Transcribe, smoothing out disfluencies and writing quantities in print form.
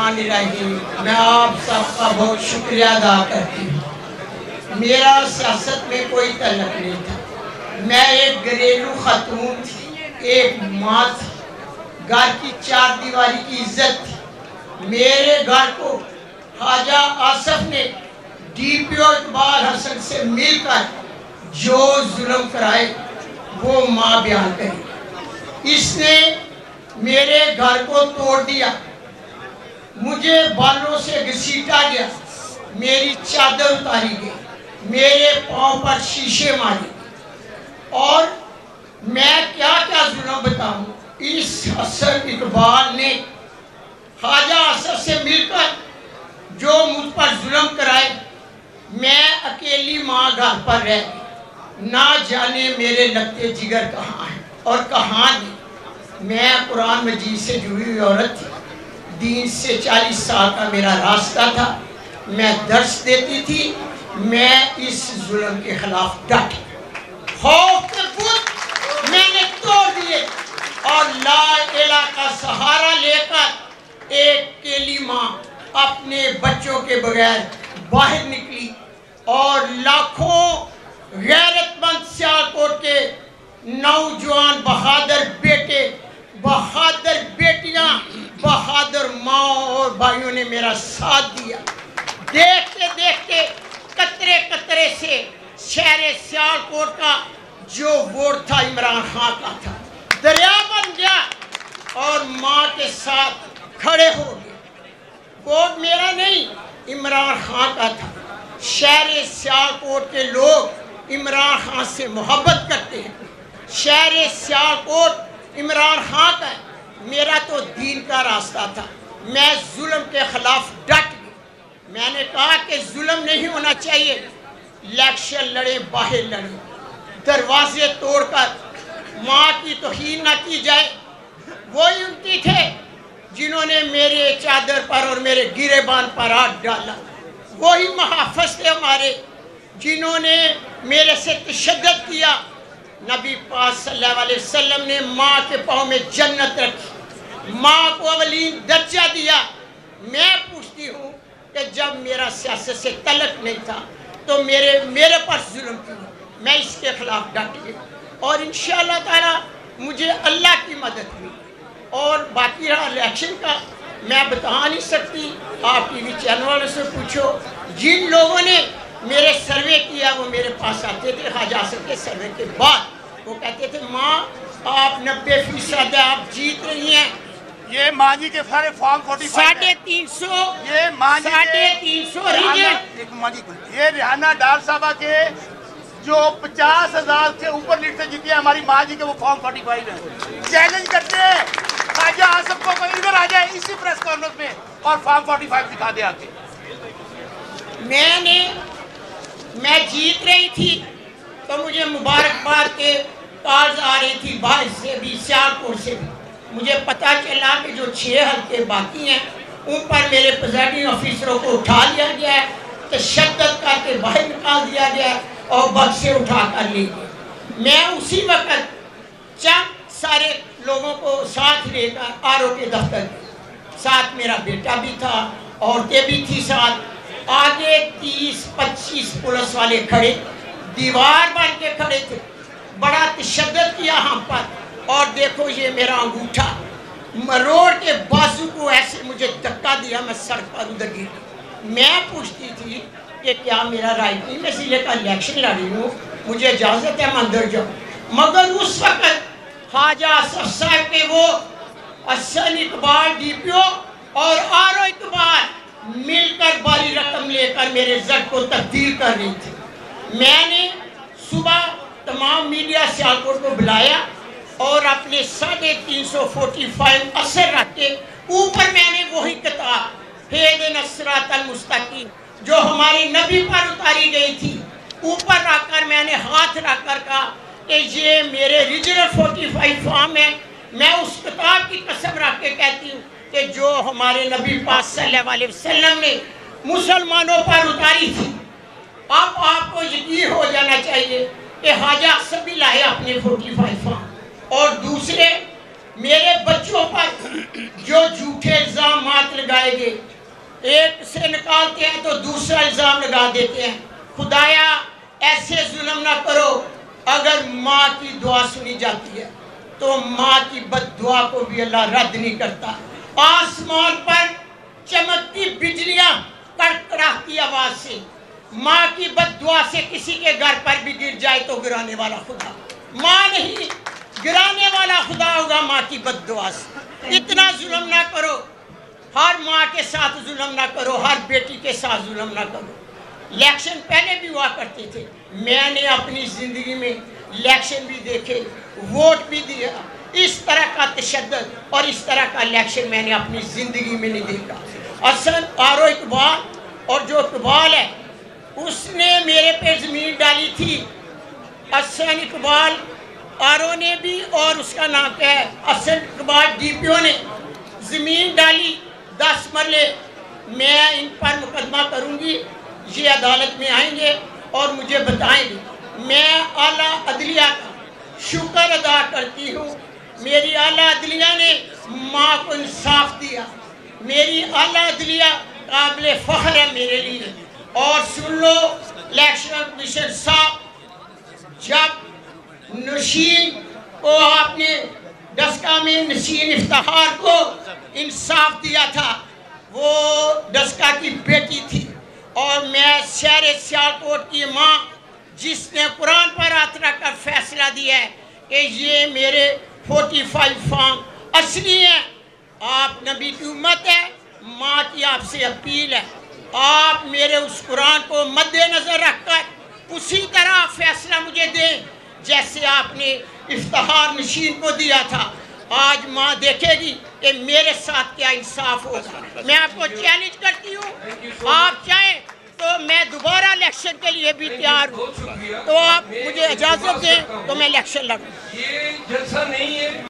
الرحمن الرحیم۔ میں آپ سب کا بہت شکریہ ادا کرتی ہوں۔ میرا سیاست میں کوئی تعلق نہیں تھا، میں ایک گھریلو خاتون تھی، ایک ماں تھی، گھر کی چار دیواری کی عزت تھی۔ میرے گھر کو خواجہ آصف نے ڈی پی او اقبال حسن سے مل کر جو ظلم کرائے وہ ماں بیان کری۔ اس نے میرے گھر کو توڑ دیا، مجھے بالوں سے گھسیٹا گیا، میری چادر اتاری گئی، میرے پاؤں پر شیشے مارے، اور میں کیا کیا ظلم بتاؤں۔ اس حسن اقبال نے خواجہ آصف سے مل کر جو مجھ پر ظلم کرائے، میں اکیلی ماں گھر پر رہ گئی، نہ جانے میرے لگتے جگر کہاں ہیں اور کہاں نہیں۔ میں قرآن مجید سے جڑی ہوئی عورت تھی، دین سے 40 سال کا میرا راستہ تھا، میں درس دیتی تھی، میں اس ظلم کے خلاف ڈٹ خوف کے پھول میں نے توڑ دیے، اور لا الہ کا سہارا لے کر ایک کیلی ماں اپنے بچوں کے بغیر باہر نکلی، اور لاکھوں غیرت مند سیالکوٹ کے نوجوان بہادر بیٹے، بہادر بیٹیاں، بہادر ماں اور بھائیوں نے میرا ساتھ دیا۔ دیکھتے دیکھتے قطرے قطرے سے شہر سیالکوٹ کا جو ووٹ تھا عمران خان کا تھا، دریا بن گیا اور ماں کے ساتھ کھڑے ہو گئے۔ ووٹ میرا نہیں، عمران خان کا تھا۔ شہر سیالکوٹ کے لوگ عمران خان سے محبت کرتے ہیں، شہر سیالکوٹ عمران خان کا ہے۔ میرا تو دین کا راستہ تھا، میں ظلم کے خلاف ڈٹ گئی۔ میں نے کہا کہ ظلم نہیں ہونا چاہیے، الیکشن لڑے باہر لڑے، دروازے توڑ کر ماں کی توہین نہ کی جائے۔ وہی امتی تھے جنہوں نے میرے چادر پر اور میرے گریبان پر ہاتھ ڈالا، وہی محافظ تھے ہمارے جنہوں نے میرے سے تشدد کیا۔ نبی پاک صلی اللہ علیہ وسلم نے ماں کے پاؤں میں جنت رکھی، ماں کو اولین درجہ دیا۔ میں پوچھتی ہوں کہ جب میرا سیاست سے تعلق نہیں تھا تو میرے پر ظلم کیوں؟ میں اس کے خلاف ڈٹ گئی، اور انشاءاللہ تعالی مجھے اللہ کی مدد ہوئی۔ اور باقی رہا الیکشن کا، میں بتا نہیں سکتی، آپ ٹی وی چینل والوں سے پوچھو۔ جن لوگوں نے میرے سروے کیا وہ میرے پاس آتے تھے خواجہ آصف کے سروے کے بعد، وہ کہتے تھے ماں آپ 90% ہے، آپ جیت رہی ہیں۔ یہ ماں جی کے سارے فارم 45 350 یہ ماں جی یہ ریحانہ ڈار صاحبہ کے جو 50,000 سے اوپر لیڈ سے جیتی ہے ہماری ماں جی کے، وہ فارم 45 ہیں۔ چیلنج کرتے ہیں خواجہ آصف کو کوئی ادھر آ جائے اسی پریس کانفرنس میں اور فارم 45 دکھا دے آ کے۔ میں جیت رہی تھی تو مجھے مبارکباد کے کالز آ رہی تھی باہر سے بھی، سیالکوٹ سے بھی۔ مجھے پتا چلا کہ جو 6 حلقے باقی ہیں ان پر میرے پریزائڈنگ آفیسروں کو اٹھا لیا گیا ہے، تشدد کر کے باہر نکال دیا گیا ہے اور بس سے اٹھا کر لے گئے۔ میں اسی وقت چند سارے لوگوں کو ساتھ لے کر آر او کے دفتر گئے، ساتھ میرا بیٹا بھی تھا، عورتیں بھی تھی ساتھ، آگے 30-25 پولیس والے کھڑے، دیوار بن کے کھڑے تھے، بڑا تشدد کیا ہم پر۔ اور دیکھو یہ میرا انگوٹھا، روڈ کے بازو کو ایسے مجھے دھکا دیا، میں سڑک پر ادھر گر گئی۔ میں پوچھتی تھی کہ کیا میرا رائٹ نہیں، میں ضلع کا الیکشن لڑی ہوں، مجھے اجازت ہے میں اندر جاؤں۔ مگر اس وقت خواجہ آصف صاحب کے وہ حسن اقبال ڈی پی او اور آر او اقبال مل کر باری رقم لے کر میرے زد کو تبدیل کر رہی تھی۔ میں نے صبح تمام میڈیا سیالکوٹ کو بلایا اور اپنے 350 اثر رکھ کے اوپر میں نے وہی کتاب اہدنا الصراط المستقیم جو ہماری نبی پر اتاری گئی تھی، اوپر رکھ کر میں نے ہاتھ رکھ کر کہا کہ یہ میرے ریجنل 45 فارم ہے۔ میں اس کتاب کی قسم رکھ کے کہتی ہوں کہ جو ہمارے نبی پاک صلی اللہ علیہ وسلم نے مسلمانوں پر اتاری تھی۔ اب آپ کو یقین ہو جانا چاہیے کہ خواجہ آصف بھی لائے اپنے 45 فارم، اور دوسرے میرے بچوں پر جو جھوٹے الزامات لگائے گئے، ایک سے نکالتے ہیں تو دوسرا الزام لگا دیتے ہیں. خدایا ایسے ظلم نہ کرو. اگر ماں کی دعا سنی جاتی ہے تو ماں کی بد دعا کو بھی اللہ رد نہیں کرتا. آسمان پر چمکتی بجلیاں کڑکڑاتی آواز سے ماں کی بد دعا سے کسی کے گھر پر بھی گر جائے تو گرانے والا خدا ماں نہیں، گرانے والا خدا ہوگا ماں کی بد دعا سے. اتنا ظلم نہ کرو. ہر ماں کے ساتھ ظلم نہ کرو، ہر بیٹی کے ساتھ ظلم نہ کرو. الیکشن پہلے بھی ہوا کرتے تھے. میں نے اپنی زندگی میں الیکشن بھی دیکھے، ووٹ بھی دیا. اس طرح کا تشدد اور اس طرح کا الیکشن میں نے اپنی زندگی میں نہیں دیکھا. اصل آرو اقبال، اور جو اقبال ہے اس نے میرے پہ زمین ڈالی تھی. حسن اقبال آرو نے بھی، اور اس کا نام کیا ہے، حسن اقبال ڈی پی او نے زمین ڈالی 10 مرلے. میں ان پر مقدمہ کروں گی، یہ عدالت میں آئیں گے اور مجھے بتائیں گے. میں اعلیٰ عدلیہ کا شکر ادا کرتی ہوں. میری اعلیٰ عدلیہ نے ماں کو انصاف دیا. میری اعلیٰ عدلیہ قابل فخر ہے میرے لیے. اور سن لو الیکشن کمیشن صاحب، جب نشین کو آپ نے ڈسکا میں نشین افتخار کو انصاف دیا تھا، وہ ڈسکا کی بیٹی تھی. اور میں شہر سیالکوٹ کی ماں جس نے قرآن پر ہاتھ رکھ کر فیصلہ دیا ہے کہ یہ میرے 45 فارم اصلی ہیں. آپ نبی کی امت ہے، ماں کی آپ سے اپیل ہے، آپ میرے اس قرآن کو مد نظر رکھ کر اسی طرح فیصلہ مجھے دیں جیسے آپ نے افتخار نشین کو دیا تھا. آج ماں دیکھے گی کہ میرے ساتھ کیا انصاف ہوگا. میں آپ کو چیلنج کرتی ہوں، آپ چاہیں تو میں دوبارہ الیکشن کے لیے بھی تیار ہوں. تو آپ مجھے اجازت دیں تو میں الیکشن لڑوں. یہ جلسہ نہیں ہے.